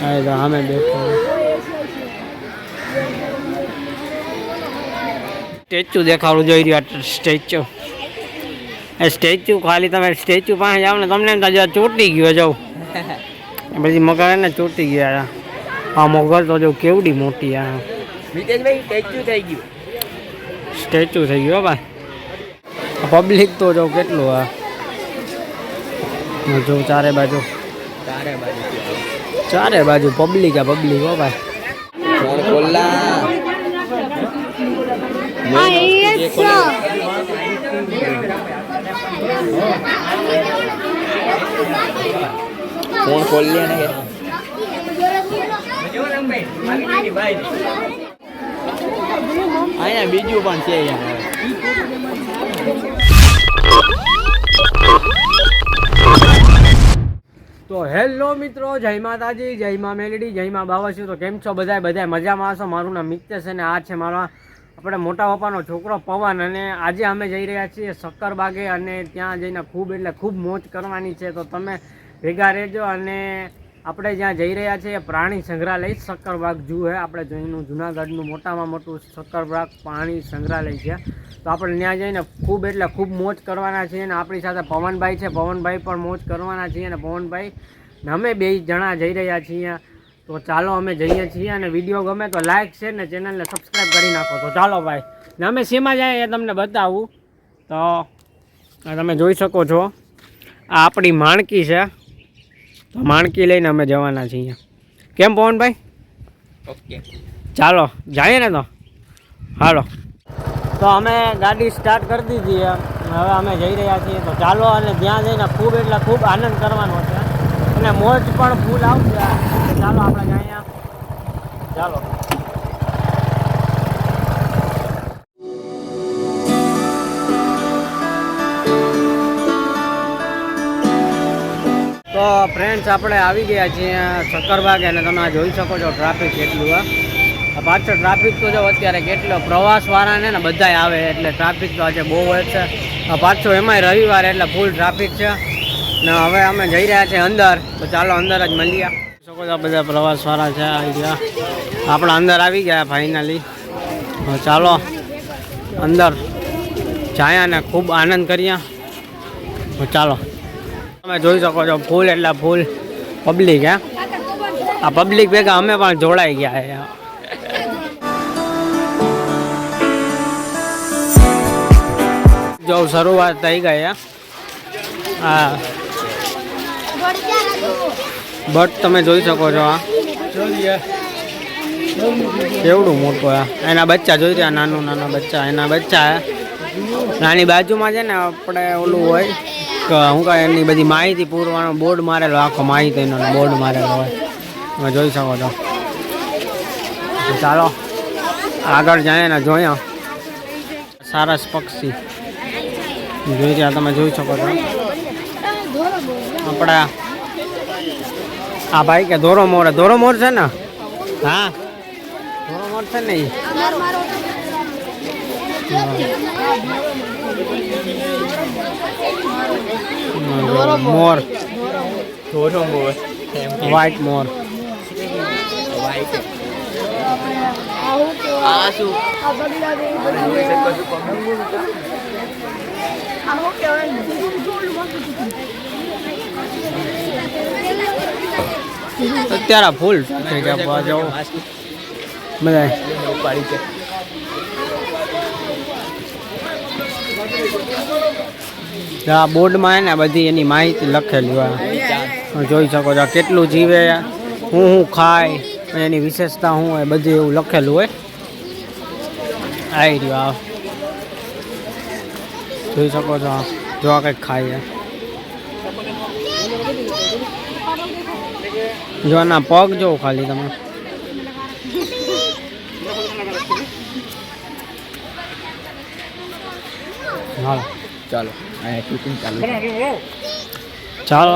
હા તો અમે બેઠો સ્ટેચ્યુ દેખાડું જોઈ રહ્યા સ્ટેચ્યુ. એ સ્ટેચ્યુ ખાલી તમે સ્ટેચ્યુ પાસે જાઓ ને તમને એમ થાય ચોટી ગયો જાઉં પછી મગર ને ચોટી ગયા. આ મગર તો જો કેવડી મોટી આ મિતેશભાઈ સ્ટેચ્યુ થઈ ગયું. સ્ટેચ્યુ થઈ ગયો ભાઈ. પબ્લિક તો જો કેટલું આ જો ચારે બાજુ પબ્લિક હો ભાઈ. ફોન ખોલ લે ને અહીંયા બીજું પણ છે. તો હેલો મિત્રો, જય માતાજી, જય મા મેલડી, જય મા બાવાસી. તો કેમ છો બધા મજામાં હશો. મારું નામ મિત્તેશ અને આ છે મારા આપણે મોટા પપ્પાનો છોકરો પવન. અને આજે અમે જઈ રહ્યા છીએ શક્કરબાગે અને ત્યાં જઈને ખૂબ મોજ કરવાની છે. તો તમે ભેગા રહેજો. અને આપણે જ્યાં જઈ રહ્યા છીએ પ્રાણી સંગ્રહાલય શક્કરબાગ ઝૂ છે. આપણે જોઈનું જુનાગઢનું મોટામાં મોટું શક્કરબાગ પ્રાણી સંગ્રહાલય છે. તો આપણે ત્યાં જઈને ખૂબ મોજ કરવાના છીએ. અને આપણી સાથે પવનભાઈ છે, પવનભાઈ પણ મોજ કરવાના છીએ. અને પવનભાઈ અમે 2 જણા જઈ રહ્યા છીએ. તો ચાલો અમે જઈએ છીએ. અને વિડીયો ગમે તો લાઇક શેર ને ચેનલને સબસ્ક્રાઈબ કરી નાખો. તો ચાલો ભાઈ, ને અમે શેમાં જાય એ તમને બતાવું. તો તમે જોઈ શકો છો આ આપણી માણકી છે. તો માણકી લઈને અમે જવાના છીએ. કેમ પવનભાઈ? ઓકે ચાલો જઈએ ને. તો હાલો. તો અમે ગાડી સ્ટાર્ટ કરી દીધી. હવે અમે જઈ રહ્યા છીએ. તો ચાલો, અને ત્યાં જઈને ખૂબ આનંદ કરવાનો છે. અને મોજ પણ ફૂલ આવશે. ચાલો આપણે જઈએ. ચાલો. તો ફ્રેન્ડ્સ આપણે આવી ગયા છીએ શક્કરબાગ. અને તમે જોઈ શકો છો ટ્રાફિક કેટલું પાછળ ટ્રાફિક તો જો અત્યારે કેટલો પ્રવાસવાળાને ને બધાય આવે એટલે ટ્રાફિક તો આજે બહુ હોય છે. પાછો એમાંય રવિવાર એટલે ફૂલ ટ્રાફિક છે. ને હવે અમે જઈ રહ્યા છીએ અંદર. તો ચાલો અંદર જ મળીએ. શકો છો બધા પ્રવાસવાળા છે આવી ગયા. આપણે અંદર આવી ગયા ફાઇનલી. ચાલો અંદર જાય ને ખૂબ આનંદ કરીએ. ચાલો. તમે જોઈ શકો છો ફૂલ એટલે ફૂલ પબ્લિક હે. આ પબ્લિક ભેગા અમે પણ જોડાઈ ગયા હે. જો શરૂઆત થઈ ગઈ હે. હા બટ તમે જોઈ શકો છો આ કેવડું મોટું હે. એના બચ્ચા જોઈ રહ્યા, નાના બચ્ચા. એના બચ્ચા હે. નાની બાજુમાં છે ને આપણે ઓલું હોય કે હું કહે એની બધી માહિતી પૂરવાનો બોર્ડ મારેલો, આખો માહિતીનો બોર્ડ મારેલો હોય. તમે જોઈ શકો છો. ચાલો આગળ જાય ને જોયા. સારસ પક્ષી જોઈ રહ્યા, તમે જોઈ શકો છો. આપણા આ ભાઈ કે ધોરો મોર છે ને. હા ધોરો મોર છે ને. મોર વ્હાઈટ મોર. અત્યારે ફૂલ થઈ ગયા જવું બધા. આ બોર્ડમાં ને બધી એની માહિતી લખેલી હોય. જોઈ શકો છો કેટલું જીવે, હું ખાય, એની વિશેષતા શું હોય, બધી એવું લખેલું હોય. આવી રહ્યું જોઈ શકો છો. જો આ કંઈક ખાય. જો આના પગ જોવો ખાલી તમે. હાલો ચાલો ચાલો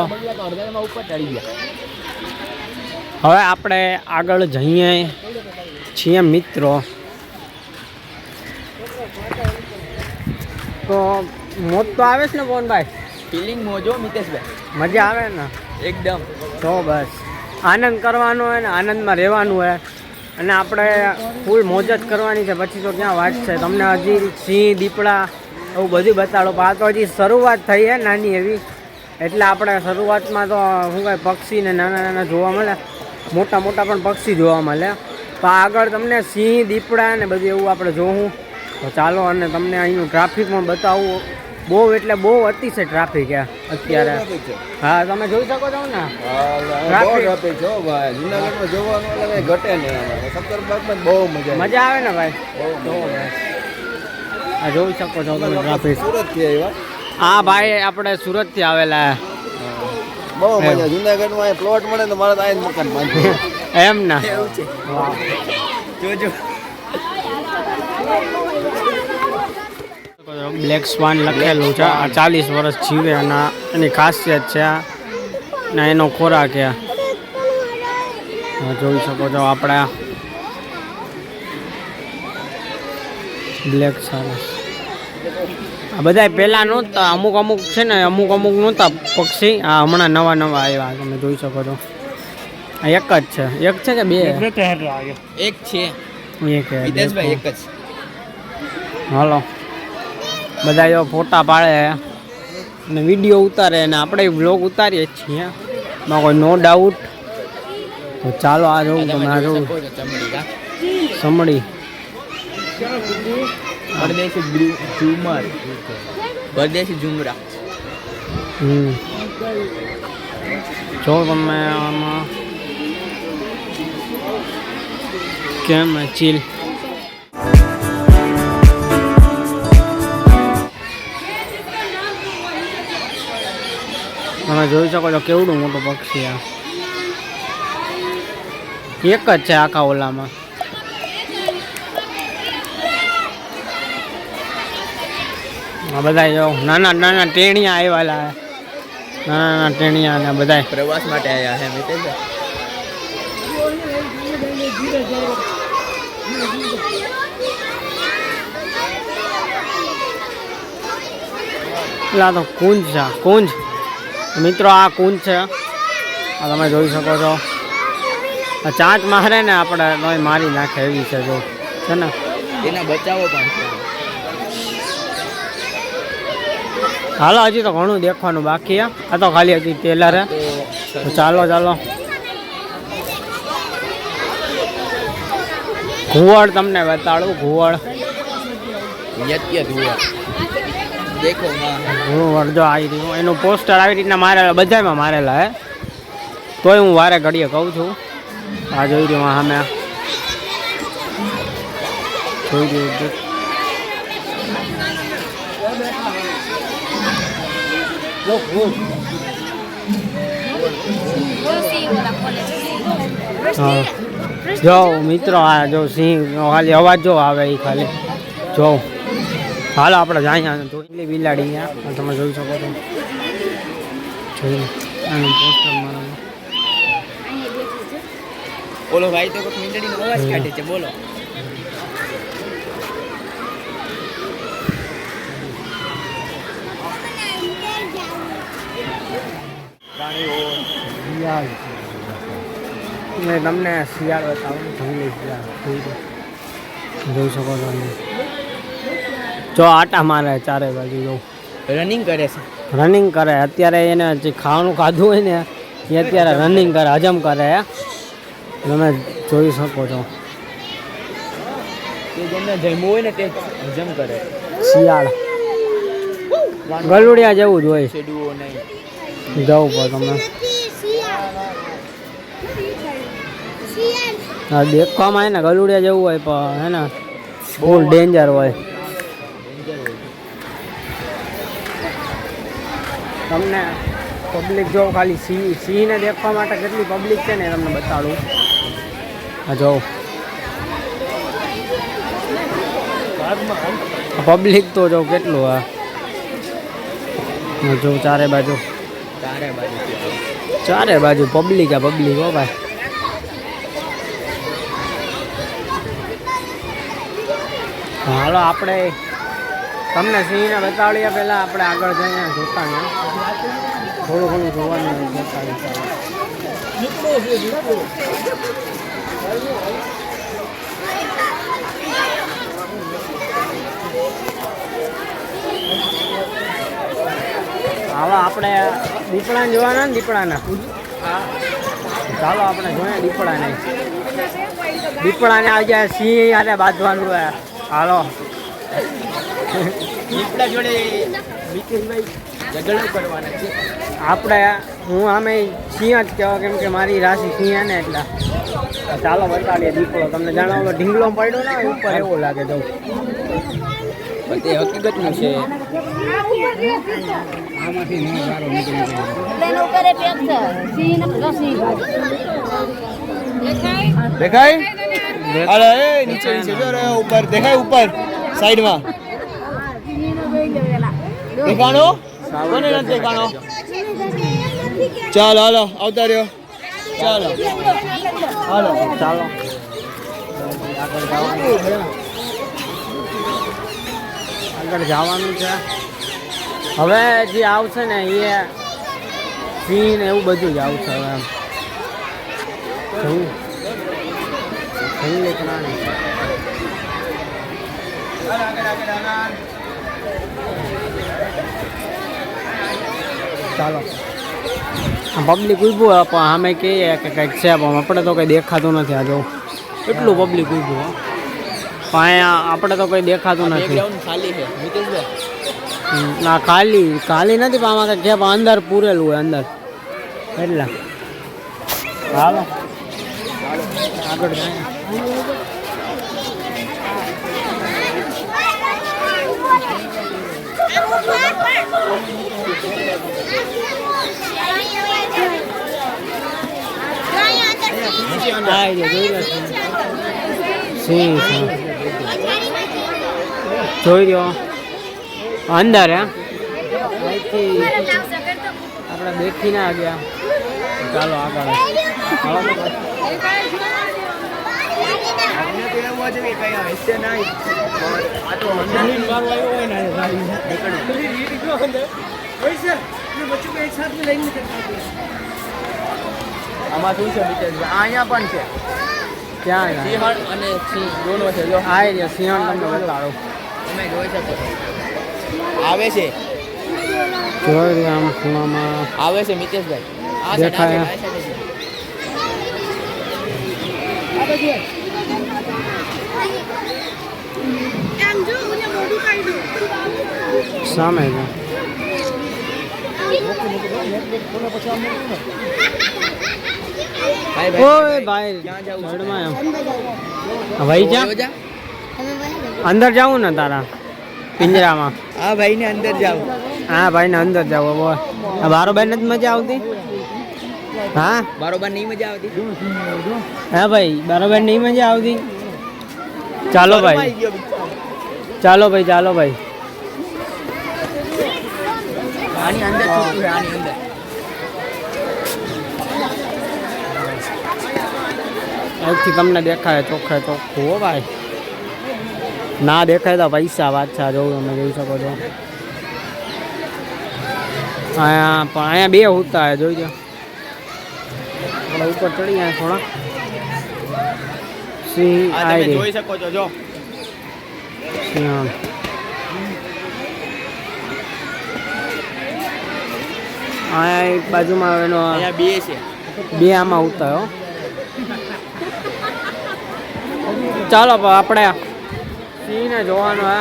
હવે આપણે આગળ જઈએ છીએ મિત્રો. તો મોજ તો આવે છે ને પવનભાઈ? ફિલિંગ મોજો મિતેશભાઈ, મજા આવે ને એકદમ. તો બસ આનંદ કરવાનો હોય ને આનંદમાં રહેવાનું હોય અને આપણે ફૂલ મોજ જ કરવાની છે. પછી તો ક્યાં વાત છે. તમને હજી સિંહ દીપડા એવું બધું બતાડો. પણ આ તો હજી શરૂઆત થઈ છે નાની એવી. એટલે આપણે શરૂઆતમાં તો શું કહે પક્ષીને નાના નાના જોવા મળે, મોટા મોટા પણ પક્ષી જોવા મળે. તો આગળ તમને સિંહ દીપડા ને બધું એવું આપણે જોવું. તો ચાલો અને તમને અહીંનું ટ્રાફિક પણ બતાવું. બહુ એટલે બહુ અતિશય ટ્રાફિક છે અત્યારે. હા તમે જોઈ શકો છો ને ટ્રાફિક જો ભાઈ જુનાગઢમાં જોવાનું એટલે કઈ ઘટે નહીં. સક્કરબાગમાં બહુ મજા આવે ને ભાઈ. જો ભાઈ આ જોઈ શકો છો તમે ટ્રાફિક. સુરત થી આવ્યા. હા ભાઈ આપણે સુરતથી આવેલા. બહુ મજા. જુનાગઢમાં પ્લોટ મળે તો મારે તો આ મકાન બાંધવું. એમ ના એવું છે. જોજો. બ્લેક સ્વાન લખેલું છે. આ 40 વર્ષ જીવે અને એની ખાસિયત છે ને એનો ખોરાક છે. જોઈ શકો છો આપણે બ્લેક સ્વાન. આ બધા પહેલાં નહોતા, અમુક અમુક છે ને અમુક અમુક નહોતા પક્ષી. આ હમણાં નવા નવા આવ્યા તમે જોઈ શકો છો. આ એક જ છે. એક છે કે બે? એક છે એક વિદેશભાઈ, એક જ. હાલો બધા જો ફોટા પાડે અને વિડીયો ઉતારે અને આપણે બ્લોગ ઉતારીએ જ છીએ, એમાં કોઈ નો ડાઉટ. તો ચાલો આ જોવું તમે આ જોવું સમડી પરદેશી ઝુમર, પરદેશી ઝુમરા. જો તમે આમાં કેમ ચીલ. તમે જોઈ શકો છો કેવડું મોટું પક્ષી. આ એક જ છે આખા ઓલામાં. આ બધા જો નાના નાના ટેણિયા આવેલા. નાના નાના ટેણિયા ને બધા પ્રવાસ માટે આવ્યા છે મિતેશભાઈ. પેલા તો કુંજ છે. કુંજ મિત્રો આ કુંજ છે. આ તમે જોઈ શકો છો. આ ચાંચ મારે ને આપણે તોય મારી નાખે એવી છે જો છે ને. એના બચાવો પણ છે. હાલો હજી તો ઘણું દેખવાનું બાકી છે. આ તો ખાલી હજી ટેલર હે. તો ચાલો ચાલો ઘુવડ તમને બતાડું. ઘુવડ યત્ય ધુઆ દેખો માં. ઘુવડ જો આવી રહ્યું. એનું પોસ્ટર આવી રીતના મારેલા, બધામાં મારેલા હે. તોય હું વારે ઘડીએ કહું છું. આ જોઈ રહ્યું સામે જોઈ રહ્યું. હા જો મિત્રો આ જો સિંહ ખાલી અવાજ જો આવે એ ખાલી જો. હાલો આપણે જાય જોઈ બિલાડી અહીંયા તમે જોઈ શકો છો. જોઈ આનું પોસ્ટર મારા. બોલો ભાઈ તો કોઈ મીંડળીનો અવાજ કાઢે છે. બોલો. મેં તમને શિયાળ બતાવું. જોઈ શિયાળ જોઈ શકો છો. જો આટા મારે ચારે બાજુ જો રનિંગ કરે છે. રનિંગ કરે. અત્યારે એને જે ખાવાનું ખાધું હોય ને એ અત્યારે રનિંગ કરે, હજમ કરે. તમે જોઈ શકો છો. તે જેમને જમવું હોય ને તે હજમ કરે. શિયાળ ગલુડિયા જેવું જ હોય. છેડવો નહીં. જવું પડે તમે. હા દેખવામાં હે ને ગલુડિયા જેવું હોય પણ હે ને ફૂલ ડેન્જર હોય. તમને પબ્લિક જો ખાલી સિંહને દેખવા માટે કેટલી પબ્લિક છે ને તમને બતાડું. હા જો પબ્લિક તો જો કેટલું. હા જો ચારે બાજુ ચારે બાજુ પબ્લિક. આ પબ્લિક હો ભાઈ. હાલો આપણે તમને સિંહને બતાડીએ. પહેલાં આપણે આગળ જઈને જોતા ને થોડું ઘણું જોવાનું બતાવીએ. હવે આપણે દીપડાને જોવાના ને દીપડાના ચાલો આપણે જોઈએ દીપડાને આવી ગયા સિંહ યારે બાંધવાનું હોય હાલો દીપડા જોડે મિતેશભાઈ ઝઘડો કરવાના છે. આપણે હું આમે સિંહ જ કહેવા કેમ કે મારી રાશિ સિંહ ને એટલે ચાલો બતાડીએ દીપડો તમને જણાવો ઢીંગલો પડ્યો ને ઉપર એવો લાગે જવું પણ તે હકીકતનું છે. દેખાય અરે એ નીચે નીચે જો રે ઉપર દેખાય ઉપર સાઈડમાં દેખાણો કોને નથી દેખાણો ચાલો હાલો આવતા રહ્યો ચાલો હાલો ચાલો આગળ જવાનું છે હવે જે આવશે ને એ સિંહ ને એવું બધું જ આવશે હવે એમ જંગલી પ્રાણી ચાલો પબ્લિક ઊભું પણ અમે કહીએ કે કંઈક છે પણ આપણે તો કંઈ દેખાતું નથી આ જો એટલું પબ્લિક ઊભું પણ અહીંયા આપણે તો કંઈ દેખાતું નથી બેકગ્રાઉન્ડ ખાલી છે મિતેશભાઈ. ના ખાલી નથી પણ આમાં કંઈક છે પણ અંદર પૂરેલું હોય અંદર એટલે હાલો આગળ જાય જોઈ રહ્યો અંદર હે આપણે બેઠી ના ગયા ચાલો આગળ આમાં શું છે મિતેશભાઈ? અહીંયા પણ છે ક્યાં સિંહણ અને સિંહ દોનો છે. જો આ રહ્યા સિંહણ તમને બતાડો તમે જોઈ શકો છો. આવે છે જોઈ રહ્યા આમ ખૂણામાં આવે છે મિતેશભાઈ. આ side, દેખાય. આ side, આ side છે. સામે છે ભાઈ, ઓય ભાઈ ક્યાં જાવું છે? સાઈડમાં એમ ભાઈ જા જો જા. અંદર જાવું ને તારા પિંજરામાં આ ભાઈને અંદર જાવ. હા ભાઈ ને અંદર જાવ બોલ આ બારો બેન જ મજા આવતી હા બરોબર નહીં મજા આવતી. હા ભાઈ બરોબર નહીં મજા આવતી ચાલો ભાઈ ચાલો ભાઈ ચાલો ભાઈ આની અંદર છૂટું છે, આની અંદર. અહીંથી તમને દેખાય ચોખ્ખે ચોખ્ખું હો ભાઈ ના દેખાય તો પૈસા પાછા જોવું તમે જોઈ શકો છો અહીંયા પણ અહીંયા બે હોતા હે જોઈ લો આપણે ઉપર ચડી જાય થોડા સિંહ આ આઈ તમે રે જોઈ શકો છો. જો સિંહ અહીંયા એક બાજુમાં એનો અહીંયા બે છે. બે આમાં ઉતા હો ચાલો આપણે સિંહને જોવાનું હે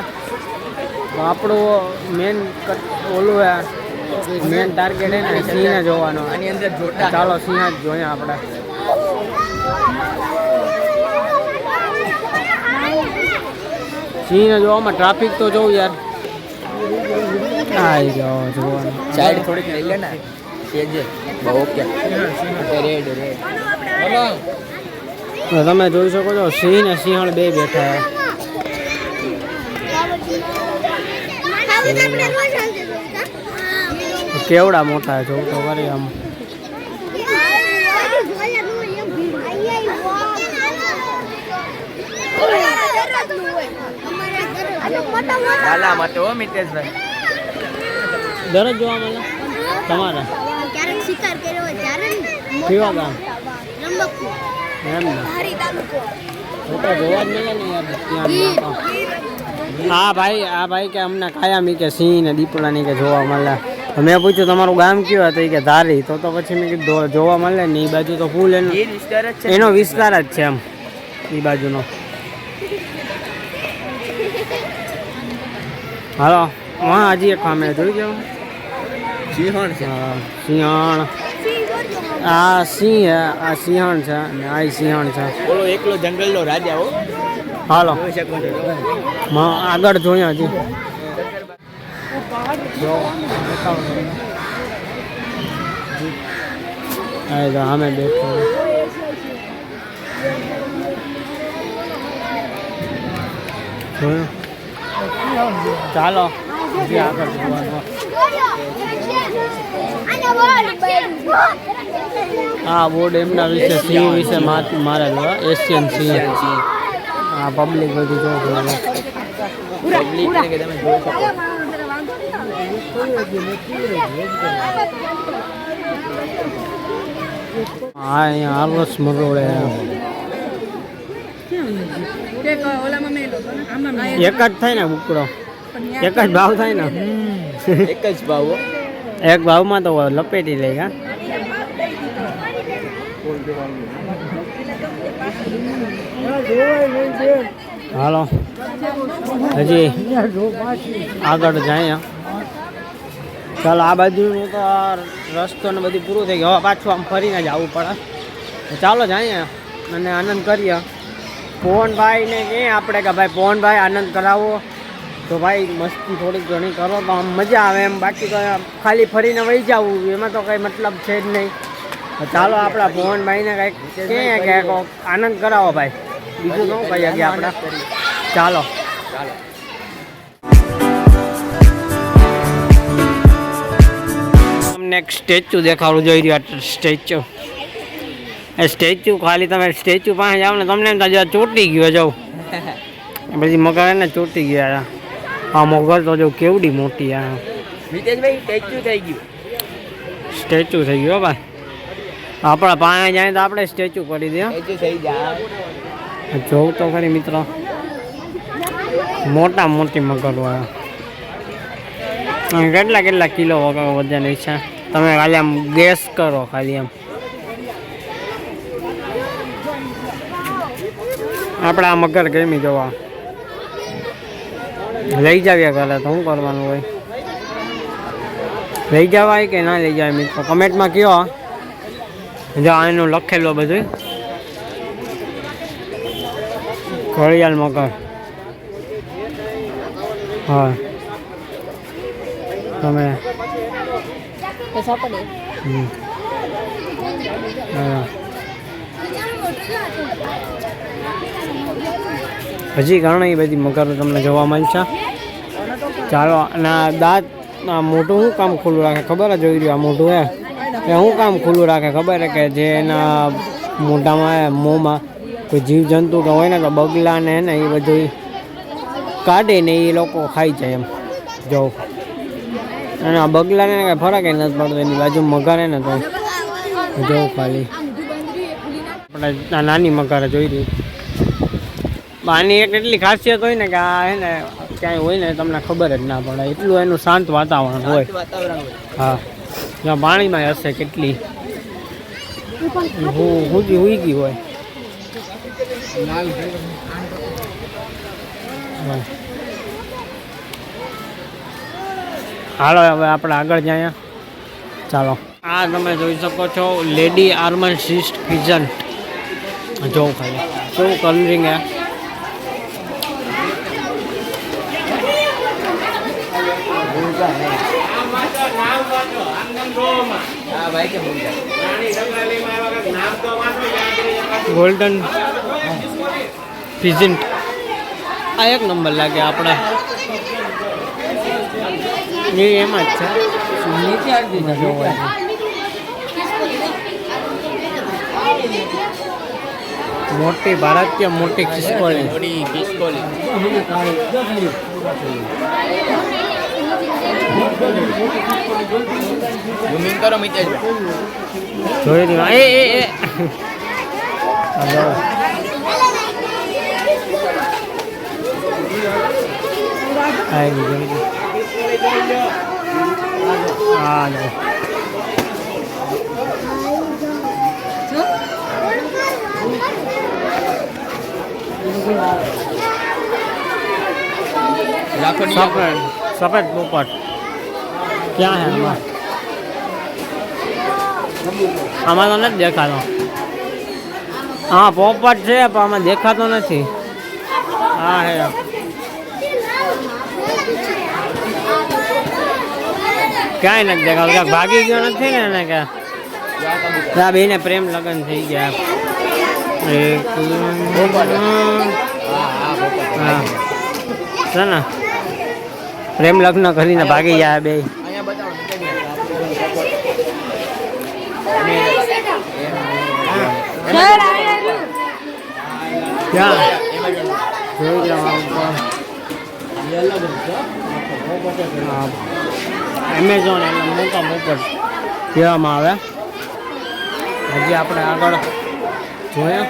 આપણું મેન ઓલું હે મેન ટાર્ગેટ હે ને સિંહને જોવાનો આની અંદર જોટા. ચાલો સિંહ જ જોઈએ આપણે સિંહને જોવામાં ટ્રાફિક તો જોઉં યાર આવી ગયો જોવાનું સાઈડ થોડીક લઈ લે ને. સેજે બહુ ઓકે. Red red. તો તમે જોઈ શકો છો સિંહ ને સિંહણ બે બેઠા છે કેવડા મોટા જોઉં તો કરી આમ લાલા માટે હો મિતેશભાઈ. દરરોજ જોવા મળે તમારા ક્યારેક શિકાર કર્યો હોય ત્યારે કેવા ગામ એમ ને ફોટો જોવા જ મળે ને યાર ત્યાં. આ ભાઈ કે અમને કાયમી કે સિંહ ને દીપડાની કે જોવા મળે. તો મેં પૂછ્યું તમારું ગામ કયું હતું કે ધારી. તો પછી મેં કીધું જોવા મળે ને એ બાજુ તો ફૂલ એનો વિસ્તાર જ છે એમ એ બાજુનો. હાલો હા હજી એક અમે જોઈ જાઓ સિંહણ છે. સિંહણ આ સિંહ આ સિંહણ છે અને આ સિંહણ છે. ઓલો એકલો જંગલનો રાજા હો. હાલો જોઈ શકો છો. આગળ જોઈએ હજી અમે બેઠો જોયું. ચાલો હજી આગળ જોવાનું. હા બોર્ડ એમના વિશે સિંહ વિશે મારેલો એશિયન સિંહ. આ પબ્લિક બધું જો પબ્લિક કે તમે જોઈ શકો. હા અહીંયા હાર્વસ મરોડે એક જ થાય ને બુકડો એક જ ભાવ થાય ને. એક જ ભાવ હો. એક ભાવમાં તો લપેટી લઈ હા. હાલો હજી આગળ જાય. ચાલો આ બાજુનું તો રસ્તો ને બધું પૂરું થઈ ગયું. હવે પાછું આમ ફરીને જ આવવું પડે. ચાલો જાય અને આનંદ કરીએ. પવનભાઈ ને કહે આપણે કે ભાઈ પવનભાઈ આનંદ કરાવો તો ભાઈ મસ્તી થોડીક ઘણી કરો તો આમ મજા આવે એમ. બાકી તો ખાલી ફરીને વહી જવું એમાં તો કંઈ મતલબ છે જ નહીં. તો ચાલો આપણા પવનભાઈને કંઈક કહે કે આનંદ કરાવો ભાઈ. બીજું શું કહીએ કે આપણે ચાલો તમને એક સ્ટેચ્યુ દેખાડું જોઈ રહ્યું. સ્ટેચ્યુ એ સ્ટેચ્યુ ખાલી તમે સ્ટેચ્યુ પાસે જાઓ ને તમને એમ થાય ચોટી ગયો જાઉં પછી મગર ને ચોટી ગયા. આ મગર તો જો કેવડી મોટી આ મિતેશભાઈ સ્ટેચ્યુ થઈ ગયું. સ્ટેચ્યુ થઈ ગયો ભાઈ. આપણા પાસે જાય તો આપણે સ્ટેચ્યુ કરી દે. સ્ટેચ્યુ થઈ જાય. જોઉં તો ખરી મિત્રો મોટા મોટી મગર હોય. કેટલા કેટલા કિલો વજન છે તમે ખાલી આમ ગેસ કરો ખાલી એમ. આપણે આ મગર ગમી જોવા લઈ જાવ્યા કરે તો શું કરવાનું હોય. લઈ જવાય કે ના લઈ જવાય મિત્રો કમેન્ટમાં કહો. જો આનું લખેલું બધું ઘડિયાળ મગર. હા તમે હજી ઘણી બધી મગરો તમને જોવા મળશે. ચાલો અને આ દાંત આ મોઢું શું કામ ખુલ્લું રાખે ખબર જ જોઈ રહ્યું. આ મોઢું એ શું કામ ખુલ્લું રાખે ખબર કે જે એના મોઢામાં મોંમાં કોઈ જીવજંતુ કે હોય ને તો બગલા ને એ બધું કાઢીને એ લોકો ખાઈ જાય એમ. જોઉં અને આ બગલાને કાંઈ ફરક નથી પડતો એની બાજુ મગર ને તો જોઉં ખાલી. આપણે આ નાની મગર જોઈ રહી. આની એક એટલી ખાસિયત હોય ને કે આ હે ને ક્યાંય હોય ને તમને ખબર જ ના પડે. એટલું એનું શાંત વાતાવરણ હોય. હા જ્યાં પાણીમાં હશે કેટલી હુઈ ગઈ હોય. હાલો હવે આપણે આગળ જઈએ. ચાલો આ તમે જોઈ શકો છો લેડી આર્મસિસ્ટ ફિઝન્ટ. જોઉં ખાલી કેવું કલરિંગ હે. ગોલ્ડન ફિઝન્ટ આ એક નંબર લાગે આપણે. એ એમાં જ છે. મોટી ભારતીય મોટી ખિસકોલી. ઝૂમિંગ કરો મિતેશભાઈ. જોઈ રહ્યું એ હલો આવી ગયું હા લો સફેદ સફેદ પોપટ ક્યાં હે આમાં તો નથી દેખાતો હા પોપટ છે પણ આમાં દેખાતો નથી હા હે ક્યાંય નથી દેખાતો ક્યાંક ભાગી ગયો નથી ને એને કે ત્યાં બેને પ્રેમ લગ્ન થઈ ગયા હા છે ને પ્રેમ લગ્ન કરીને ભાગી ગયા બે એમેઝોન એટલે મોટા પોપટ કહેવામાં આવે હજી આપણે આગળ જોઈએ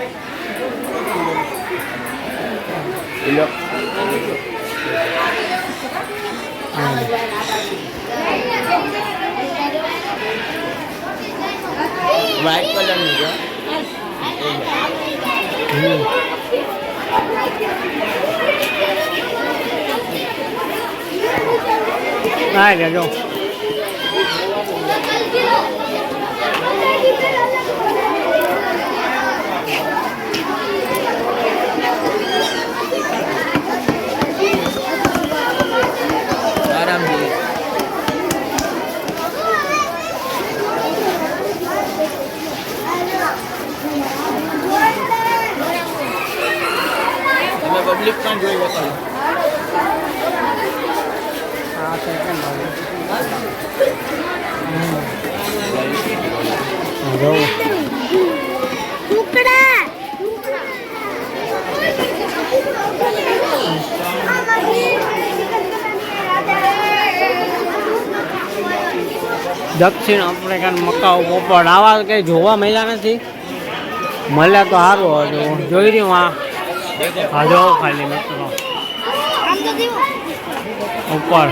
વ્હાઈટ કલરની છે હા જજો આરામથી તમે પબ્લિક પણ જોઈ શકો હા સેકન્ડ દક્ષિણ આફ્રિકન મકાઉ પોપટ આવા કંઈ જોવા મળ્યા નથી મળ્યા તો સારું હતું જોઈ રહ્યું હા જો ખાલી મિત્રો ઉપર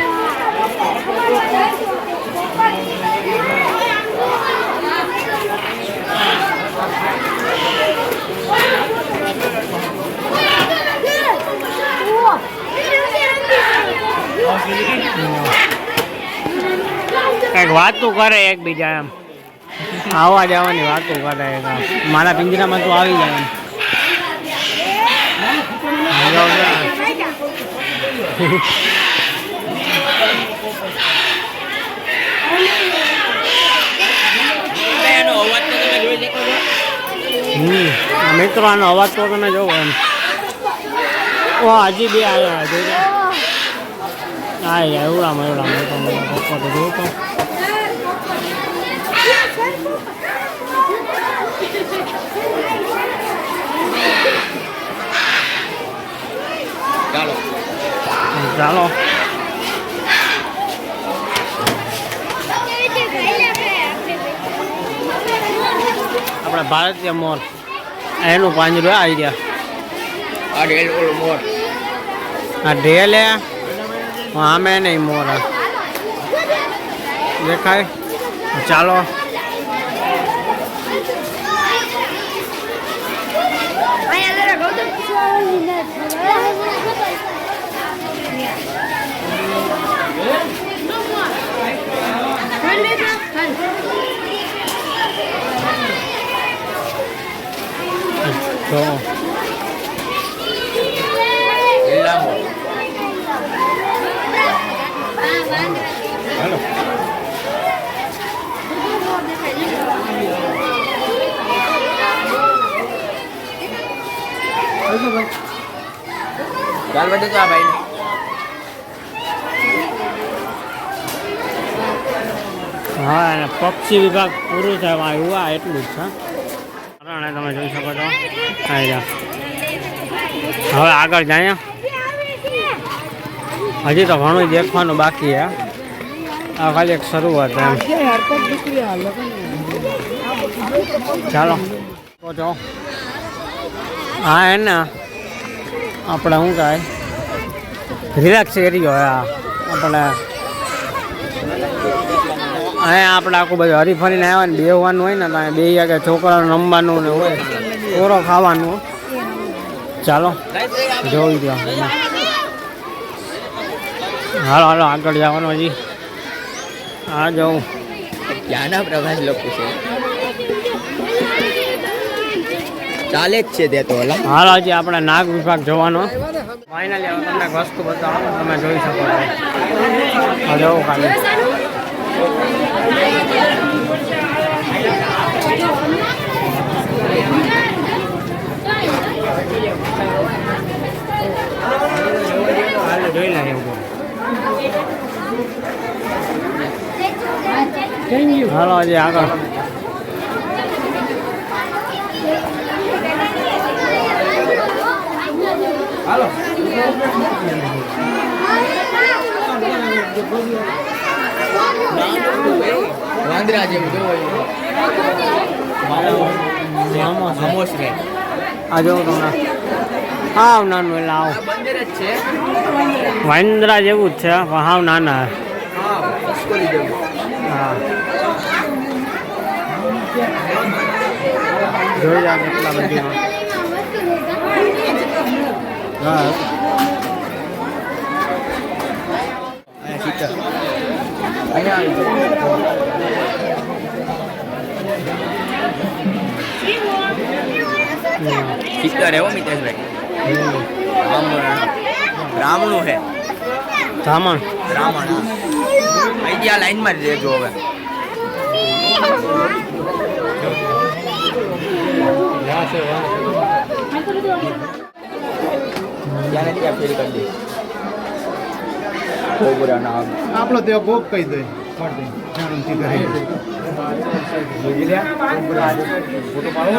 કંઈક વાતું કરે એકબીજા એમ આવવા જવાની વાતો કરે મારા પિંજરામાં તો આવી જાય મિત્રો આનો અવાજ તો તમે જોવો એમ ઓ હજી બી આવ્યા એવડામાં જોયું તો ચાલો આપણે ભારતીય મોર એનું પાંજરું આવી ગયા આ ઢેલ ઓલો મોર આ ઢેલ હે આમે નહીં મોર દેખાય ચાલો તો હાલો ચાલ બેટા તો આ ભાઈ હા અને પક્ષી વિભાગ પૂરું થવા આવ્યું આ એટલું જ છે કારણે તમે જોઈ શકો છો હવે આગળ જાય હજી તો ઘણું દેખવાનું બાકી છે આ ખાલી એક શરૂઆત એમ ચાલો તો જો હા એને આપણે શું કહે રિલેક્સ એરિયો હા આપણે અહીંયા આપણે આખું બધું હરીફરીને આવ્યા ને બેહવાનું હોય ને તો બે આગળ છોકરાઓને રમવાનું ને હોય ઓરો ખાવાનું ચાલો જોઈ દો હાલો હાલો આગળ જવાનું હજી હા જવું ક્યાંના પ્રવાસ લોકો છે ચાલે જ છે તે તો ઓલા હાલ હજી આપણે નાગ વિભાગ જોવાનો ફાઇનલી હવે તમને વસ્તુ બતાવો તમે જોઈ શકો છો હા જવું ખાલી જોઈ લે એવું હાલો હજી આગળ હાલો વાંદરા જેવું સમોસ રે આ જોઉં તમને હાવ નાનું એટલે આવ બંદર જ છે વાંદરા જેવું જ છે પણ હાવ નાના હા ખિસકોલી જેવું હા જોઈ જા કેટલા બધી હા શીતળ એવો મિતેશભાઈ રામણું હે ધામણ રામણ અહીં આ લાઈનમાં જ રહેજો હવે ત્યાં ત્યાં ફેરી કરી દે કોબરા નામ આપણો તે ગોપ કહી દે જાણુંથી કરી ફોટો પાડો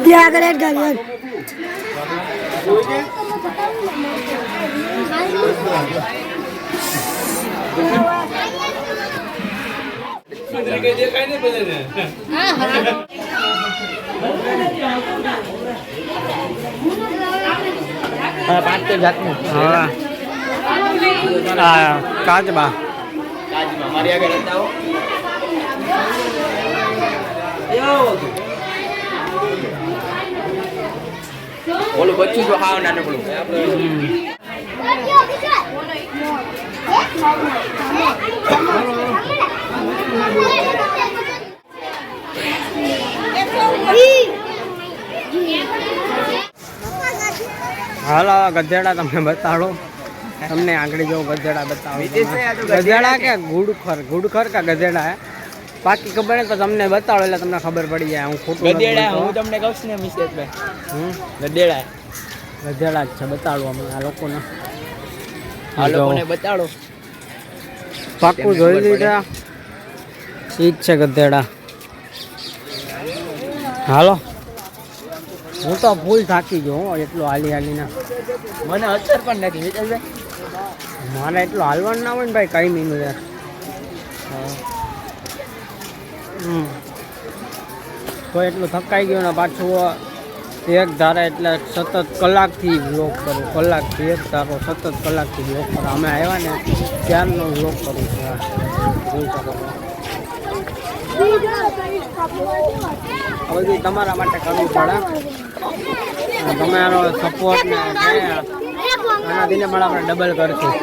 ત્યાં આગળ એક ગાડી પાંચ તો જાતનું હા કાચબા મારી આગળ હતા ઓલું બચ્ચું તો હાવ નાનકડું હાલો ગધેડા તમને બતાડો તમને આગળ જો ગધેડા બતાવો ગધેડા કે ગુડખર કે ગધેડા હે બાકી ખબર નહીં તો તમને બતાડો એટલે તમને ખબર પડી જાય હું ખોટું ગધેડા હું તમને કહું છું ને મિસેશભાઈ ગધેડા ગધેડા જ છે બતાડો અમે આ લોકોને આ લોકોને બતાડો પાક્કું જોઈ લીધા ઈ જ છે ગધેડા હાલો હું તો ફૂલ થાકી ગયો હું એટલું હાલી હાલીને મને અસર પણ નથી મિતેશભાઈ મારે એટલું હાલવાનું ના હોય ને ભાઈ કઈ નહીં યાર તો એટલું થકાઈ ગયું ને પાછું એક ધારે એટલે સતત કલાકથી વ્લોગ કરું કલાકથી એક ધારો સતત કલાકથી વ્લોગ કરું અમે આવ્યા ને ત્યારનો વ્લોગ કરું છું જોઈ શકો હવે તમારા માટે કરવું પડે તમારો સપોર્ટ ને આના દિને પણ આપણે ડબલ કરશું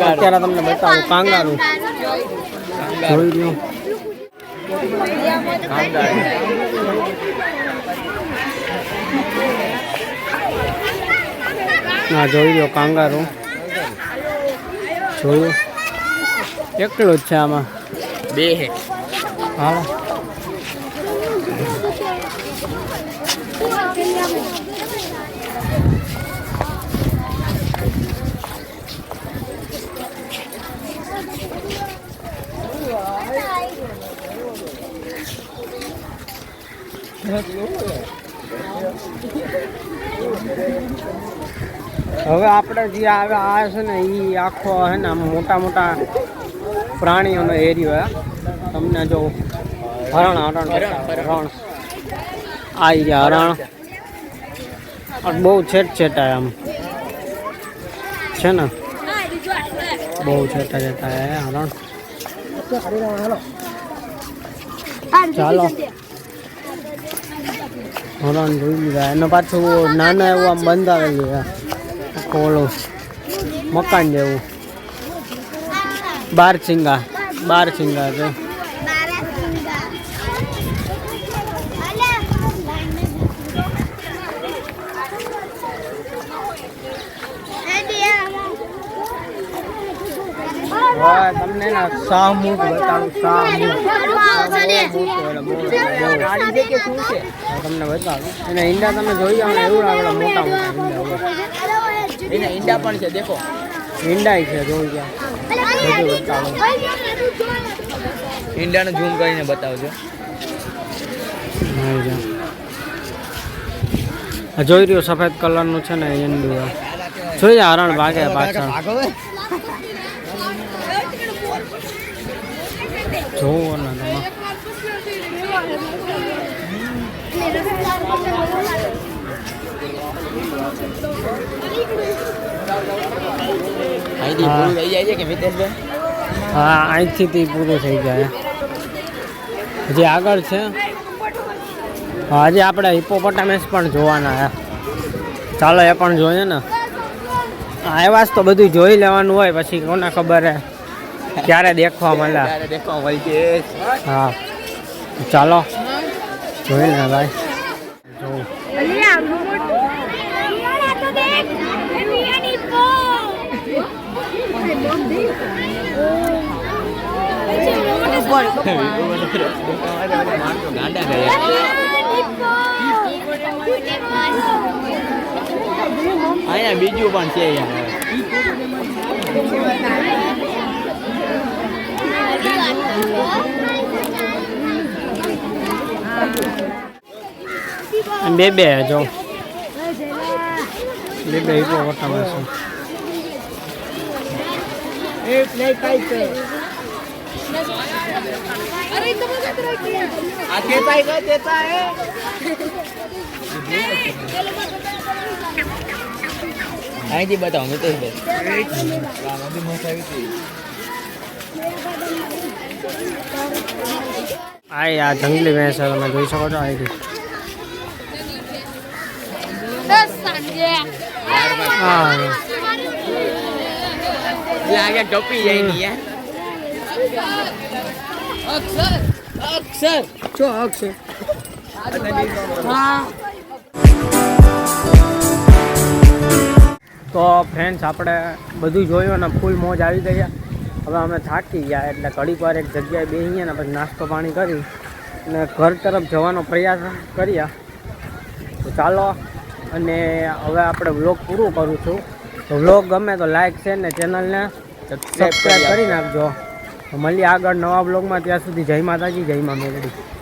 અત્યારે તમને બતાવું કાંગારું જોઈ લ્યો હા જોઈ લો કાંગારું જોયું એકલું જ છે આમાં બે હે હા હવે આપણે જે આવે આ છે ને એ આખો હે ને મોટા મોટા પ્રાણીઓનો એરિયો હે તમને જો હરણ હરણ હરણ આવી ગયા હરણ और બહુ છેટા આમ છે ને બહુ છેટા હે હરણ ચાલો હરણ જોઈ લીધા એનો પાછું નાના એવું આમ બંધાવેલું છે ઓલું મકાન જેવું બાર સિંગા છે તમને ના શાહમુખ બતાવું શાહમુખ તમને બતાવું એને ઈંડા તમે જોઈ જાવ ને એવું આવે મોટા એના ઈંડા પણ છે દેખો ઈંડા છે જોઈ જાવ બધું બતાવું ઈંડાને ઝૂમ કરીને બતાવજો જોઈ રહ્યો સફેદ કલરનું છે ને ઈંડું જોઈ હરણ ભાગે પાછળ જોવો ને તમે અહીંથી પૂરું થઈ જાય છે કે મિતેશભાઈ હા અહીંથી તે પૂરું થઈ જાય હજી આગળ છે હજી આપણે હિપોપોટામસ પણ જોવાના છે ચાલો એ પણ જોઈએ ને આવ્યા જ તો બધું જોઈ લેવાનું હોય પછી કોને ખબર હે ક્યારે દેખવા મળે હા ચાલો જોઈ લે ભાઈ જોઉં અહીંયા બીજું પણ છે બે જો બે હિપોપોટામસ અહીંથી બતાવો મિતેશભાઈ આ જંગલી ભેંસ છે તમે જોઈ શકો છો અહીંથી હા લાગે ટપી જાય ની યાર અક્ષર જો અક્ષર તો ફ્રેન્ડ્સ આપણે બધું જોયું અને ફૂલ મોજ આવી ગયા હવે અમે થાકી ગયા એટલે ઘડીક વાર એક જગ્યાએ બેસી ગયા ને પછી નાસ્તો પાણી કરી અને ઘર તરફ જવાનો પ્રયાસ કર્યા તો ચાલો અને હવે આપણે વ્લોગ પૂરું કરું છું તો વ્લોગ ગમે તો લાઈક શેર ને ચેનલને સબસ્ક્રાઈબ કરી નાખજો તો મળીએ આગળ નવા વ્લોગમાં ત્યાં સુધી જય માતાજી જય મા મેલડી